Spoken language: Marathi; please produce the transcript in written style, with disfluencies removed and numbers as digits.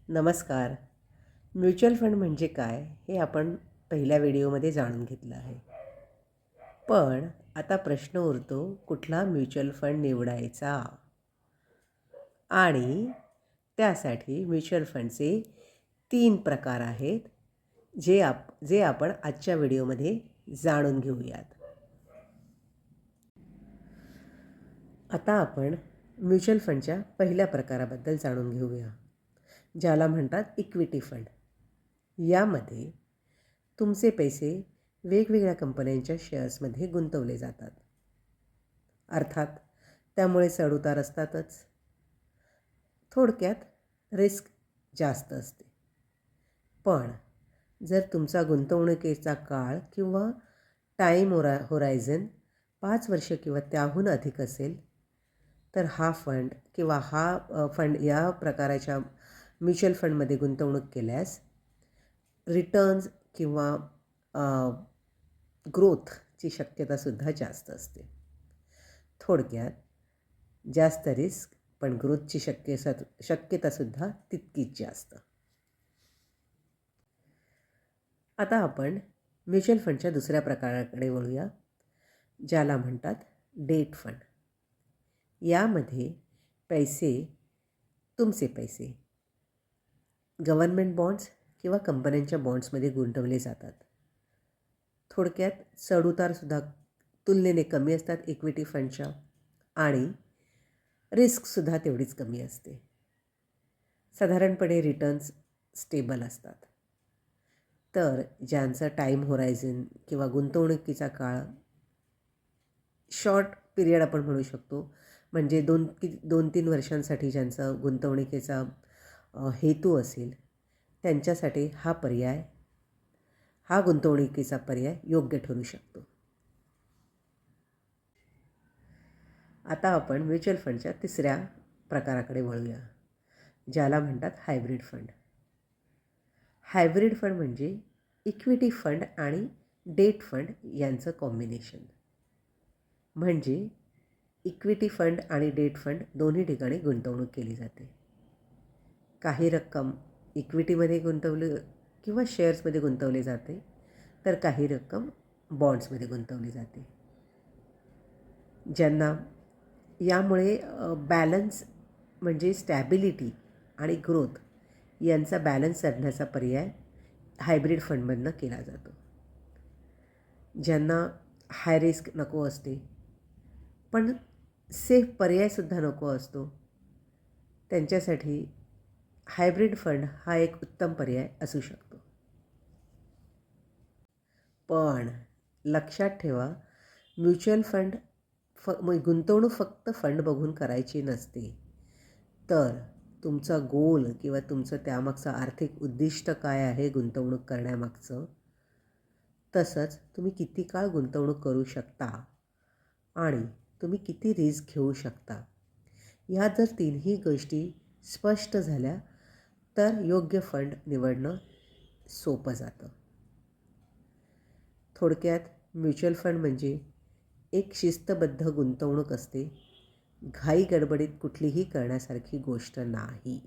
नमस्कार. म्युच्युअल फंड म्हणजे काय हे आपण पहिल्या व्हिडिओमध्ये जाणून घेतलं आहे. पण आता प्रश्न उरतो कुठला म्युच्युअल फंड निवडायचा आणि त्यासाठी म्युच्युअल फंडचे 3 प्रकार आहेत जे आपण आजच्या व्हिडिओमध्ये जाणून घेऊयात. आता आपण म्युच्युअल फंडच्या पहिल्या प्रकाराबद्दल जाणून घेऊया, ज्याला म्हणतात इक्विटी फंड. यामध्ये तुमचे पैसे वेगवेगळ्या कंपन्यांच्या शेअर्समध्ये गुंतवले जातात. अर्थात त्यामुळे चढउतार असतातच. थोडक्यात रिस्क जास्त असते. पण जर तुमचा गुंतवणुकीचा काळ किंवा टाईम होरायझन 5 वर्ष किंवा त्याहून अधिक असेल, तर हा फंड किंवा फंड या प्रकाराच्या म्युच्युअल फंडमध्ये गुंतवणूक केल्यास रिटर्न्स किंवा ग्रोथची शक्यतासुद्धा जास्त असते. थोडक्यात जास्त रिस्क पण ग्रोथची शक्यतासुद्धा तितकीच जास्त. आता आपण म्युच्युअल फंडच्या दुसऱ्या प्रकाराकडे वळूया, ज्याला म्हणतात डेट फंड. यामध्ये तुमचे पैसे गव्हर्नमेंट बॉन्ड्स किंवा कंपन्यांच्या बॉन्ड्समध्ये गुंतवले जातात. थोडक्यात चढउतारसुद्धा तुलनेने कमी असतात इक्विटी फंडच्या आणि रिस्कसुद्धा तेवढीच कमी असते. साधारणपणे रिटर्न्स स्टेबल असतात. तर ज्यांचं टाईम होरायझन किंवा गुंतवणुकीचा काळ शॉर्ट पिरियड आपण म्हणू शकतो, म्हणजे 2-3 वर्षांसाठी ज्यांचा गुंतवणुकीचा हेतू असेल, त्यांच्यासाठी हा गुंतवणुकीचा पर्याय योग्य ठरू शकतो. आता आपण म्युच्युअल फंडच्या तिसऱ्या प्रकाराकडे वळूया, ज्याला म्हणतात हायब्रिड फंड. हायब्रिड फंड म्हणजे इक्विटी फंड आणि डेट फंड यांचं कॉम्बिनेशन. म्हणजे इक्विटी फंड आणि डेट फंड दोन्ही ठिकाणी गुंतवणूक केली जाते. काही रक्कम इक्विटीमध्ये गुंतवली किंवा शेअर्समध्ये गुंतवली जाते, तर काही रक्कम बॉन्ड्समध्ये गुंतवली जाते. ज्यांना यामुळे बॅलन्स म्हणजे स्टॅबिलिटी आणि ग्रोथ यांचा बॅलन्स साधण्याचा पर्याय हायब्रिड फंडमधनं केला जातो. ज्यांना हाय रिस्क नको असते पण सेफ पर्यायसुद्धा नको असतो, त्यांच्यासाठी हायब्रिड फंड हा एक उत्तम पर्याय असू शकतो. पण लक्षात ठेवा, म्युच्युअल फंड गुंतवणूक फक्त फंड बघून करायची नसते, तर तुमचा गोल किंवा तुमचं त्यामागचं आर्थिक उद्दिष्ट काय आहे गुंतवणूक करण्यामागचं, तसंच तुम्ही किती काळ गुंतवणूक करू शकता आणि तुम्ही किती रिस्क घेऊ शकता, या जर तिन्ही गोष्टी स्पष्ट झाल्या तर योग्य फंड निवडणं सोपं जातं. थोडक्यात म्युच्युअल फंड म्हणजे एक शिस्तबद्ध गुंतवणूक असते. घाई गडबडीत कुठलीही करण्यासारखी गोष्ट नाही.